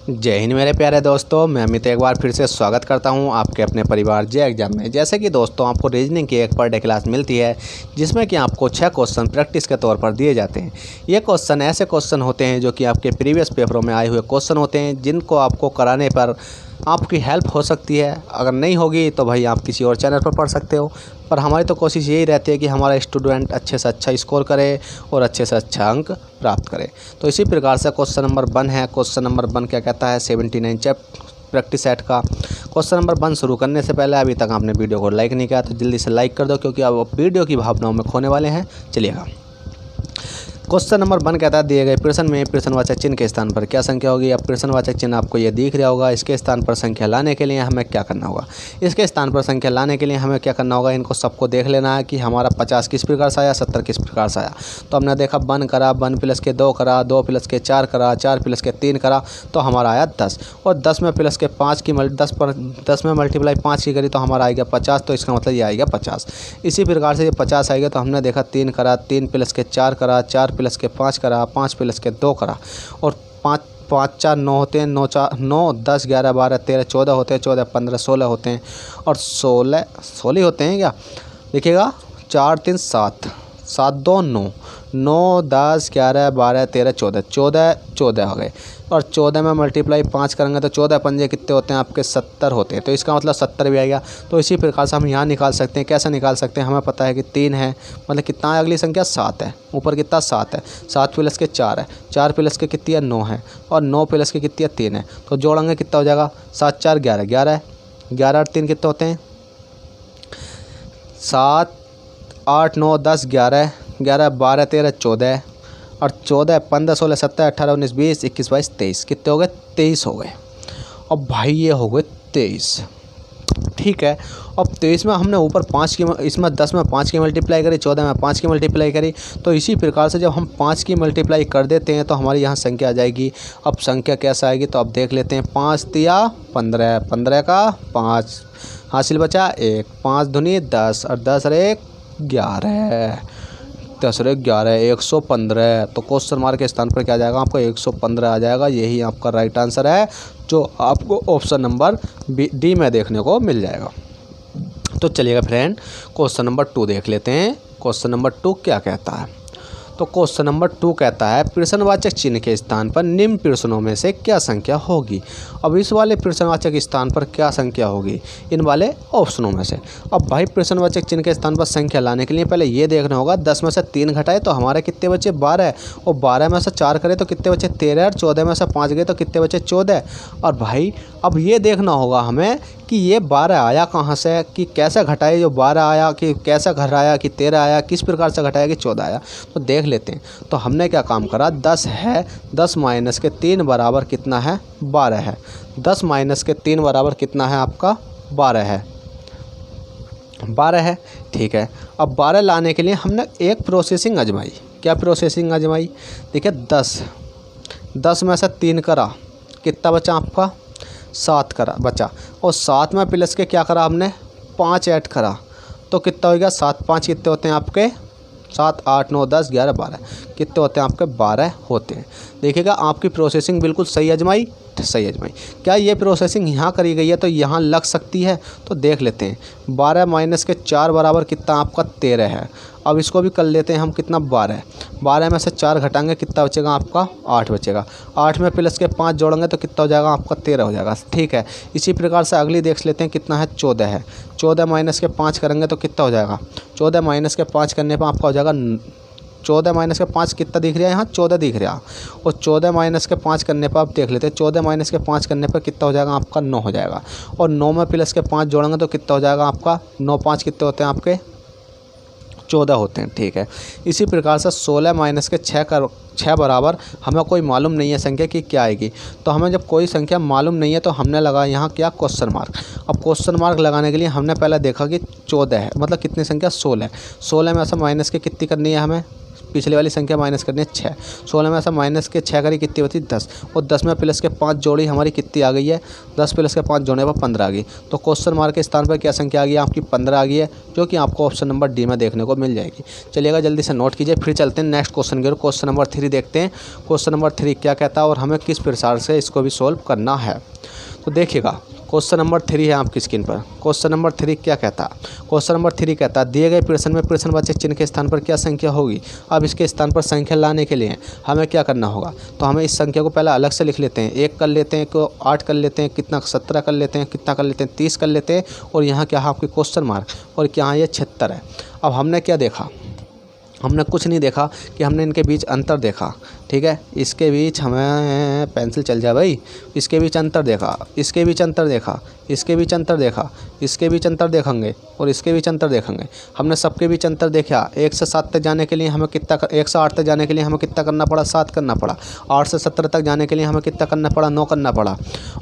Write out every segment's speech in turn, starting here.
जय हिंद मेरे प्यारे दोस्तों, मैं अमित एक बार फिर से स्वागत करता हूं आपके अपने परिवार जे एग्जाम में। जैसे कि दोस्तों आपको रीजनिंग की एक पर डे क्लास मिलती है जिसमें कि आपको 6 क्वेश्चन प्रैक्टिस के तौर पर दिए जाते हैं। ये क्वेश्चन ऐसे क्वेश्चन होते हैं जो कि आपके प्रीवियस पेपरों में आए हुए क्वेश्चन होते हैं, जिनको आपको कराने पर आपकी हेल्प हो सकती है। अगर नहीं होगी तो भाई आप किसी और चैनल पर पढ़ सकते हो, पर हमारी तो कोशिश यही रहती है कि हमारा स्टूडेंट अच्छे से अच्छा स्कोर करे और अच्छे से अच्छा अंक प्राप्त करे। तो इसी प्रकार से क्वेश्चन नंबर 1 है। क्वेश्चन नंबर 1 क्या कहता है, 79 चैप्टर प्रैक्टिस सेट का। क्वेश्चन नंबर 1 शुरू करने से पहले अभी तक आपने वीडियो को लाइक नहीं किया तो जल्दी से लाइक कर दो, क्योंकि अब वीडियो की भावनाओं में खोने वाले हैं। चलिएगा, क्वेश्चन नंबर 1 कहता है दिए गए प्रश्न में प्रश्नवाचक चिन्ह के स्थान पर क्या संख्या होगी। अब प्रश्नवाचक चिन्ह आपको ये दिख रहा होगा। इसके स्थान पर संख्या लाने के लिए हमें क्या करना होगा। इसके स्थान पर संख्या लाने के लिए हमें क्या करना होगा, इनको सबको देख लेना है कि हमारा 50 किस प्रकार से आया, 70 किस प्रकार से आया। तो हमने देखा 1 करा, 1 प्लस के 2 करा, 2 प्लस के 4 करा, 4 प्लस के 3 करा, तो हमारा आया 10। और 10 में प्लस के 5 की 10 में मल्टीप्लाई 5 की करी तो हमारा आएगा 50। तो इसका मतलब ये आएगा 50। इसी प्रकार से ये 50 आएगा। तो हमने देखा 3 करा, 3 प्लस के 4 करा, 4 प्लस के 5 करा, 5 प्लस के 2 करा, और 5 5 4 9 होते हैं, 9 4 9 10 11 12 13 14 होते हैं, 14 15 16 होते हैं, और 16 होते हैं क्या, देखिएगा 4 3 7 7 2 9 9 10 11 12 13 14 हो गए। और 14 में मल्टीप्लाई 5 करेंगे तो 14 पंजे कितने होते हैं आपके, 70 होते हैं। तो इसका मतलब 70 भी आएगा। तो इसी प्रकार से हम यहाँ निकाल सकते हैं। कैसे निकाल सकते हैं, हमें पता है कि 3 है, मतलब कितना है, अगली संख्या 7 है, ऊपर कितना 7 है, 7 प्लस के 4 है, 4 प्लस के कितनी है 9 है, और 9 प्लस के कितनी है 3 है। तो जोड़ेंगे कितना हो जाएगा, 7 4 11 11 है, 11 और 3 कितने होते हैं, 7 8 9 10 11 11 12 13 14 है, और 14 15 16 17 18 19 20 21 22 23 कितने हो गए, 23 हो गए। अब भाई ये हो गए 23, ठीक है। अब 23 में हमने ऊपर 5 की, इसमें 10 में 5 की मल्टीप्लाई करी, 14 में 5 की मल्टीप्लाई करी। तो इसी प्रकार से जब हम 5 की मल्टीप्लाई कर देते हैं तो हमारी यहाँ संख्या आ जाएगी। अब संख्या कैसा आएगी, तो अब देख लेते हैं। 5 तिया 15, 15 का 5 हासिल बचा 1, 5 दूनी 10, और 10 और 1 11, 10 और 1 11, 115। तो क्वेश्चन मार्क के स्थान पर क्या आ जाएगा, आपको 115 आ जाएगा। यही आपका राइट आंसर है, जो आपको ऑप्शन नंबर डी में देखने को मिल जाएगा। तो चलिएगा फ्रेंड, क्वेश्चन नंबर 2 देख लेते हैं। क्वेश्चन नंबर 2 क्या कहता है, तो क्वेश्चन नंबर 2 कहता है प्रश्नवाचक चिन्ह के स्थान पर निम्न प्रश्नों में से क्या संख्या होगी। अब इस वाले प्रश्नवाचक स्थान पर क्या संख्या होगी, इन वाले ऑप्शनों में से। अब भाई प्रश्नवाचक चिन्ह के स्थान पर संख्या लाने के लिए पहले ये देखना होगा, 10 में से 3 घटाए तो हमारे कितने बचे 12, और 12 में से 4 करें तो कितने बचे 13, और 14 में से 5 गए तो कितने बचे 14। और भाई अब ये देखना होगा हमें कि ये 12 आया कहाँ से, कि कैसे घटाए, जो 12 आया कि कैसे घटाया, कि 13 आया, किस प्रकार से घटाया कि 14 आया। तो देख लेते हैं। तो हमने क्या काम करा, 10 है, 10 माइनस के 3 बराबर कितना है, 12 है। 10 माइनस के 3 बराबर कितना है आपका, 12 है, 12 है, ठीक है। अब 12 लाने के लिए हमने एक प्रोसेसिंग आजमाई। क्या प्रोसेसिंग आजमाई, देखिए 10 में से 3 करा, कितना बचा आपका, 7 करा बचा, और 7 में प्लस के क्या करा हमने, 5 ऐड करा, तो कितना हो गया, 7 5 कितने होते हैं आपके, 7 8 9 10 11 12 कितने होते हैं आपके, 12 होते हैं। देखिएगा आपकी प्रोसेसिंग बिल्कुल सही आजमाई, सही आजमाई। क्या ये प्रोसेसिंग यहाँ करी गई है तो यहाँ लग सकती है, तो देख लेते हैं। 12 माइनस के 4 बराबर कितना आपका 13 है। अब इसको भी कर लेते हैं हम, कितना 12 में से 4 घटाएंगे कितना बचेगा आपका, 8 बचेगा। 8 में प्लस के 5 जोड़ेंगे तो कितना हो जाएगा आपका, 13 हो जाएगा, ठीक है। इसी प्रकार से अगली देख लेते हैं, कितना है 14 है। 14 माइनस के 5 करेंगे तो कितना हो जाएगा, 14 माइनस के 5 करने पर आपका हो जाएगा 14 माइनस के 5 कितना दिख रहा है, यहाँ 14 दिख रहा है। और 14 माइनस के 5 करने पर आप देख लेते हैं, 14 माइनस के 5 करने पर कितना हो जाएगा आपका, 9 हो जाएगा। और 9 में प्लस के 5 जोड़ेंगे तो कितना हो जाएगा आपका, 9 5 कितने होते हैं आपके, 14 होते हैं, ठीक है। इसी प्रकार से 16 माइनस के 6 बराबर हमें कोई मालूम नहीं है संख्या की क्या आएगी। तो हमें जब कोई संख्या मालूम नहीं है तो हमने लगाया यहाँ क्या, क्वेश्चन मार्क। अब क्वेश्चन मार्क लगाने के लिए हमने पहले देखा कि 14 है, मतलब कितनी संख्या 16 है। 16 में ऐसा माइनस के कितनी करनी है हमें, पिछले वाली संख्या माइनस करनी है 6। 16 में ऐसा माइनस के 6 करी कितनी होती 10, और 10 में प्लस के 5 जोड़ी हमारी कितनी आ गई है 10 प्लस के 5 जोड़ने पर 15 आ गई। तो क्वेश्चन मार्क के स्थान पर क्या संख्या आ गई आपकी 15 आ गई है, जो कि आपको ऑप्शन नंबर डी में देखने को मिल जाएगी। चलिएगा जल्दी से नोट कीजिए, फिर चलते हैं नेक्स्ट क्वेश्चन की ओर। क्वेश्चन नंबर 3 देखते हैं। क्वेश्चन नंबर 3 क्या कहता है और हमें किस प्रकार से इसको भी सोल्व करना है। तो देखिएगा क्वेश्चन नंबर 3 है आपकी स्क्रीन पर। क्वेश्चन नंबर 3 क्या कहता है। क्वेश्चन नंबर 3 कहता है दिए गए प्रश्न में प्रश्नवाचक चिन्ह के स्थान पर क्या संख्या होगी। अब इसके स्थान पर संख्या लाने के लिए हमें क्या करना होगा। तो हमें इस संख्या को पहले अलग से लिख लेते हैं, 1 कर लेते हैं, को 8 कर लेते हैं, कितना 17 कर लेते हैं, कितना कर लेते हैं 30 कर लेते हैं, और यहाँ क्या है आपकी क्वेश्चन मार्क, और क्या ये 76 है। अब हमने क्या देखा, हमने कुछ नहीं देखा कि हमने इनके बीच अंतर देखा। ठीक है, इसके बीच हमें पेंसिल चल जाए भाई, इसके बीच अंतर देखा, इसके बीच अंतर देखा, इसके बीच अंतर देखा, इसके बीच अंतर देखेंगे और इसके बीच अंतर देखेंगे। हमने सबके बीच अंतर देखा। 1 से 7 तक जाने के लिए हमें कितना 1 से 8 तक जाने के लिए हमें कितना करना पड़ा 7 करना पड़ा। 8 से 17 तक जाने के लिए हमें कितना करना पड़ा 9 करना पड़ा,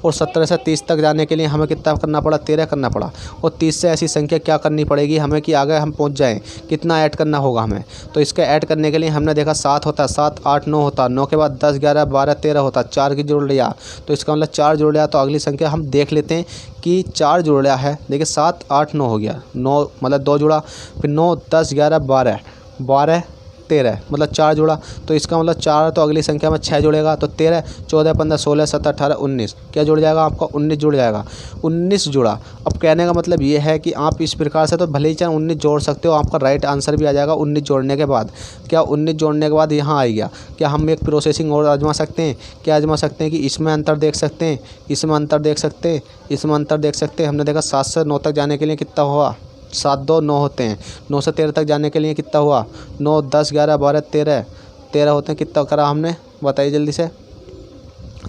और 17 से 30 तक जाने के लिए हमें कितना करना पड़ा 13 करना पड़ा, और 30 से ऐसी संख्या क्या करनी पड़ेगी हमें कि आगे हम पहुँच जाएँ, कितना ऐड करना होगा हमें। तो इसका ऐड करने के लिए हमने देखा 7 होता है, 7 8 9 होता, 9 के बाद 10 11 12 13 होता, 4 की जोड़ लिया तो इसका मतलब 4 जोड़ लिया। तो अगली संख्या हम देख लेते हैं कि 4 जोड़ लिया है। देखिए 7 8 9 हो गया, 9 मतलब 2 जुड़ा, फिर 9 10 11 12 12 13 मतलब 4 जुड़ा। तो इसका मतलब 4, तो अगली संख्या में 6 जुड़ेगा, तो 13 14 15 16 17 18 19 क्या जुड़ जाएगा आपका 19 जुड़ जाएगा, 19 जुड़ा। अब कहने का मतलब ये है कि आप इस प्रकार से तो भले ही चाहे 19 जोड़ सकते हो, आपका राइट आंसर भी आ जाएगा 19 जोड़ने के बाद। क्या 19 जोड़ने के बाद यहाँ आ गया, क्या हम एक प्रोसेसिंग और आजमा सकते हैं, क्या आजमा सकते हैं कि इसमें अंतर देख सकते हैं, इसमें अंतर देख सकते हैं, इसमें अंतर देख सकते हैं। हमने देखा 7 से 9 तक जाने के लिए कितना हुआ 7 2 9 होते हैं, 9 से 13 तक जाने के लिए कितना हुआ 9 10 11 12 13 होते हैं। कितना करा हमने बताइए जल्दी से,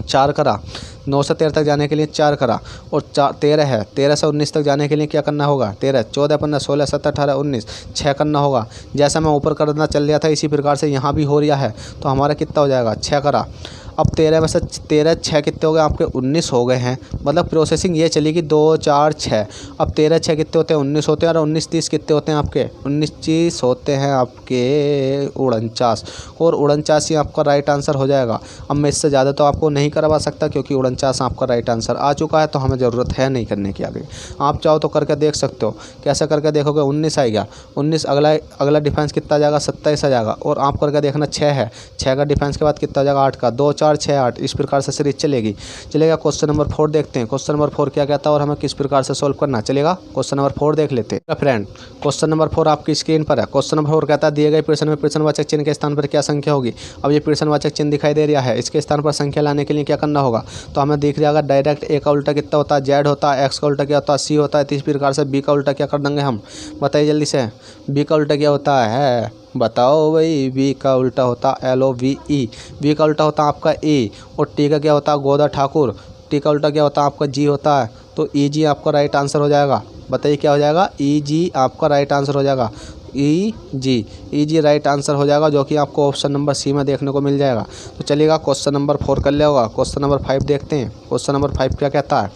4 करा। 9 से 13 तक जाने के लिए 4 करा, और 13 है, 13 से 19 तक जाने के लिए क्या करना होगा 13 14 15 16 17 18 19 6 करना होगा। जैसा मैं ऊपर करना चल रहा था इसी प्रकार से यहाँ भी हो रहा है। तो हमारा कितना हो जाएगा 6 करा। अब 13 में से 13 6 कितने हो गए आपके 19 हो गए हैं। मतलब प्रोसेसिंग ये चलेगी 2 4 6। अब 13 6 कितने होते हैं 19 होते हैं, और 19 30 कितने होते हैं आपके 19 30 होते हैं आपके 49, और 49 ही आपका राइट आंसर हो जाएगा। अब मैं इससे ज़्यादा तो आपको नहीं करवा सकता क्योंकि 49 आपका राइट आंसर आ चुका है, तो हमें ज़रूरत है नहीं करने की आगे। आप चाहो तो करके देख सकते हो। कैसे करके देखोगे 19 आएगा, 19 अगला डिफेंस कितना आ जाएगा 27 आ जाएगा, और आप करके देखना 6 है, 6 का डिफेंस के बाद कितना आ जाएगा 8 का, 2 4 6 8 इस प्रकार से सीरीज चलेगा। क्वेश्चन नंबर 4 देखते हैं। क्वेश्चन नंबर 4 क्या कहता है और हमें किस प्रकार से सोल्व करना चलेगा। क्वेश्चन नंबर 4 देख लेते हैं फ्रेंड। क्वेश्चन नंबर 4 आपकी स्क्रीन पर है। क्वेश्चन नंबर 4 कहता है दिए गए प्रश्न में प्रश्नवाचक चिन्ह के स्थान पर क्या संख्या होगी। अब ये प्रश्नवाचक चिन्ह दिखाई दे रहा है, इसके स्थान पर संख्या लाने के लिए क्या करना होगा। तो हमें दिख रहा है डायरेक्ट ए का उल्टा कितना होता है जेड होता है, एक्स का उल्टा क्या होता है सी होता है, इस प्रकार से बी का उल्टा क्या कर देंगे हम, बताइए जल्दी से। बी का उल्टा क्या होता है बताओ भाई। बी का उल्टा होता LOVE, बी का उल्टा होता आपका ए, और टी का क्या होता है गोदा ठाकुर, टी का उल्टा क्या होता है आपका जी होता है। तो EG आपका राइट आंसर हो जाएगा। बताइए क्या हो जाएगा EG आपका राइट आंसर हो जाएगा। EG राइट आंसर हो जाएगा, जो कि आपको ऑप्शन नंबर सी में देखने को मिल जाएगा। तो चलिएगा क्वेश्चन नंबर 4 कर लिया होगा। क्वेश्चन नंबर 5 देखते हैं। क्वेश्चन नंबर 5 क्या कहता है।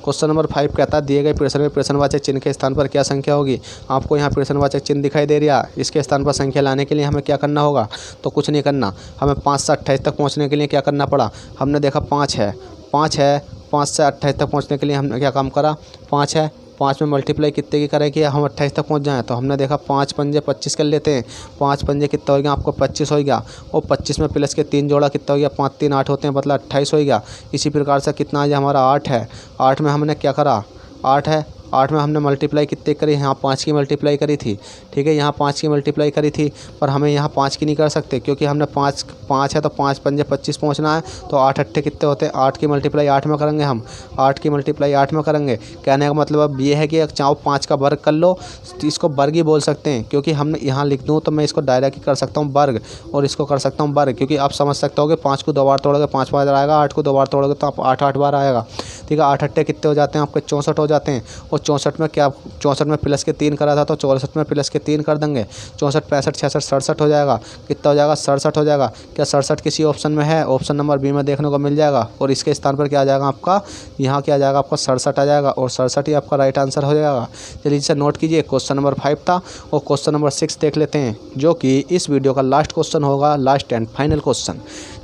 क्वेश्चन नंबर 5 कहता है दिए गए प्रश्न में प्रश्नवाचक चिन्ह के स्थान पर क्या संख्या होगी। आपको यहाँ प्रश्नवाचक चिन्ह दिखाई दे रहा है, इसके स्थान पर संख्या लाने के लिए हमें क्या करना होगा। तो कुछ नहीं करना, हमें 5 से 28 तक पहुँचने के लिए क्या करना पड़ा। हमने देखा 5 है, 5 से 28 तक पहुँचने के लिए हमने क्या काम करा 5 है, 5 में मल्टीप्लाई कितने की करें कि हम 28 तक पहुंच जाएं। तो हमने देखा 5 पंजे 25 कर लेते हैं। 5 पंजे कितना हो गया आपको 25 हो गया, और 25 में प्लस के 3 जोड़ा कितना हो गया 5 3 8 होते हैं, मतलब 28 हो गया। इसी प्रकार से कितना आ गया हमारा 8 है। 8 में हमने क्या करा 8 है, 8 में हमने मल्टीप्लाई कितने करी, यहाँ 5 की मल्टीप्लाई करी थी। ठीक है, यहाँ 5 की मल्टीप्लाई करी थी, पर हमें यहाँ 5 की नहीं कर सकते क्योंकि हमने 5 है तो 5 पंजे 25 पहुँचना है। तो 8 अट्ठे कितने होते हैं 8 की मल्टीप्लाई 8 में करेंगे हम, 8 की मल्टीप्लाई 8 में करेंगे। कहने का मतलब अब ये है कि चाहो 5 का वर्ग कर लो, इसको वर्ग ही बोल सकते हैं क्योंकि हमने यहाँ लिख दूँ तो मैं इसको डायरेक्ट ही कर सकता हूँ वर्ग, और इसको कर सकता हूँ वर्ग, क्योंकि आप समझ सकते हो कि 5 को 2 बार तोड़ोगे 5 बार आएगा, 8 को 2 बार तोड़ोगे तो आप 8 8 बार आएगा। ठीक है। 8 8 कितने हो जाते हैं आपके 64 हो जाते हैं। और 64 में क्या 64 में प्लस के 3 करा था तो 64 में प्लस के 3 कर देंगे। 64 65 66 67 हो जाएगा। कितना हो जाएगा 67 हो जाएगा। क्या 67 किसी ऑप्शन में है? ऑप्शन नंबर बी में देखने को मिल जाएगा। और इसके स्थान पर क्या आ जाएगा आपका, यहाँ क्या आ जाएगा आपका 67 आ जाएगा। और 67 ही आपका राइट आंसर हो जाएगा। चलिए इसे नोट कीजिए। क्वेश्चन नंबर 5 था। और क्वेश्चन नंबर 6 देख लेते हैं, जो कि इस वीडियो का लास्ट क्वेश्चन होगा, लास्ट एंड फाइनल क्वेश्चन।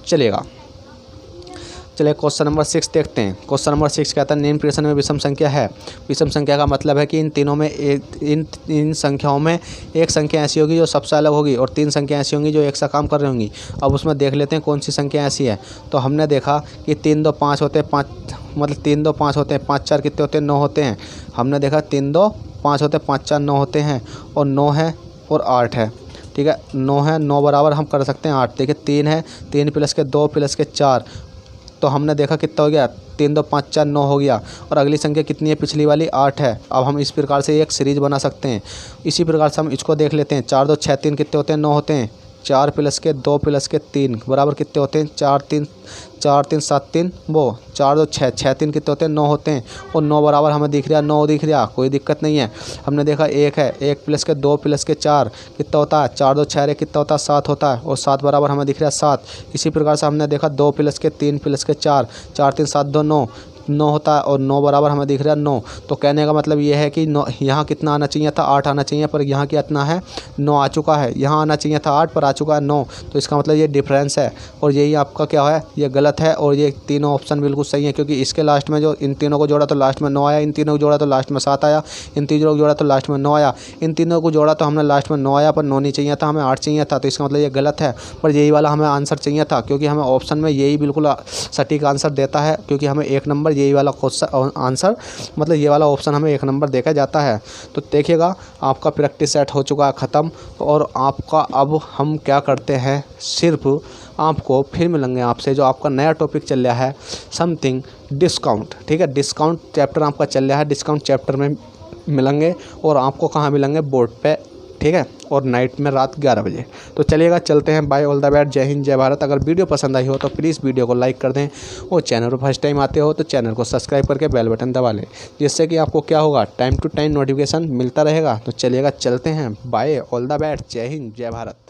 चलिए क्वेश्चन नंबर 6 देखते हैं। क्वेश्चन नंबर 6 कहता है निम्न प्रश्न में विषम संख्या है। विषम संख्या का मतलब है कि इन तीनों में इन संख्याओं में एक संख्या ऐसी होगी जो सबसे अलग होगी और 3 संख्या ऐसी होंगी जो एक सा काम कर रही होंगी। अब उसमें देख लेते हैं कौन सी संख्या ऐसी है। तो हमने देखा कि 3 2 5 होते हैं, 5 मतलब 3 2 5 होते हैं, 5 4 कितने होते हैं 9 होते हैं। हमने देखा 3 2 5 होते हैं, 5 4 9 होते हैं। और 9 है और 8 है, ठीक है। 9 है, 9 बराबर हम कर सकते हैं 8। देखिए 3 है, 3 प्लस के 2 प्लस के 4, तो हमने देखा कितना हो गया 3 2 5 4 9 हो गया। और अगली संख्या कितनी है, पिछली वाली 8 है। अब हम इस प्रकार से एक सीरीज बना सकते हैं। इसी प्रकार से हम इसको देख लेते हैं। 4 2 6 3 कितने होते हैं 9 होते हैं। 4 प्लस के 2 प्लस के 3 बराबर कितने होते हैं 4 3 7 3 वो 4 2 6 6 3 कितने होते हैं 9 होते हैं। और 9 बराबर हमें दिख रहा 9 दिख रहा, कोई दिक्कत नहीं है। हमने देखा 1 है, 1 प्लस के 2 प्लस के 4 कितना होता है 4 2 6 कितना होता है 7 होता है। और 7 बराबर हमें दिख रहा है 7। इसी प्रकार से हमने देखा 2 प्लस के 3 प्लस के 4 4 3 7 2 9 होता है। और 9 बराबर हमें दिख रहा है 9। तो कहने का मतलब ये है कि 9 यहाँ कितना आना चाहिए था 8 आना चाहिए, पर यहाँ कितना है 9 आ चुका है। यहाँ आना चाहिए था 8 पर आ चुका है 9। तो इसका मतलब ये डिफरेंस है और यही आपका क्या है, ये गलत है। और ये तीनों ऑप्शन बिल्कुल सही है, क्योंकि इसके लास्ट में जो इन तीनों को जोड़ा तो लास्ट में 9 आया, इन तीनों को जोड़ा तो लास्ट में 7 आया, इन तीनों को जोड़ा तो लास्ट में 9 आया, इन तीनों को जोड़ा तो हमने लास्ट में 9 आया, पर 9 नहीं चाहिए था, हमें 8 चाहिए था। तो इसका मतलब ये गलत है। पर यही वाला हमें आंसर चाहिए था, क्योंकि हमें ऑप्शन में यही बिल्कुल सटीक आंसर देता है, क्योंकि हमें 1 नंबर यही वाला क्वेश्चन आंसर मतलब ये वाला ऑप्शन हमें 1 नंबर देखा जाता है। तो देखिएगा आपका प्रैक्टिस सेट हो चुका है ख़त्म। और आपका अब हम क्या करते हैं, सिर्फ आपको फिर मिलेंगे आपसे जो आपका नया टॉपिक चल रहा है समथिंग डिस्काउंट, ठीक है। डिस्काउंट चैप्टर आपका चल रहा है, डिस्काउंट चैप्टर में मिलेंगे। और आपको कहाँ मिलेंगे, बोर्ड पे, ठीक है। और नाइट में रात 11 बजे। तो चलिएगा चलते हैं, बाय, ऑल द बेस्ट, जय हिंद जय भारत। अगर वीडियो पसंद आई हो तो प्लीज़ वीडियो को लाइक कर दें। और चैनल पर फर्स्ट टाइम आते हो तो चैनल को सब्सक्राइब करके बेल बटन दबा लें, जिससे कि आपको क्या होगा, टाइम टू टाइम नोटिफिकेशन मिलता रहेगा। तो चलिएगा चलते हैं, बाय, ऑल द बेस्ट, जय हिंद जय भारत।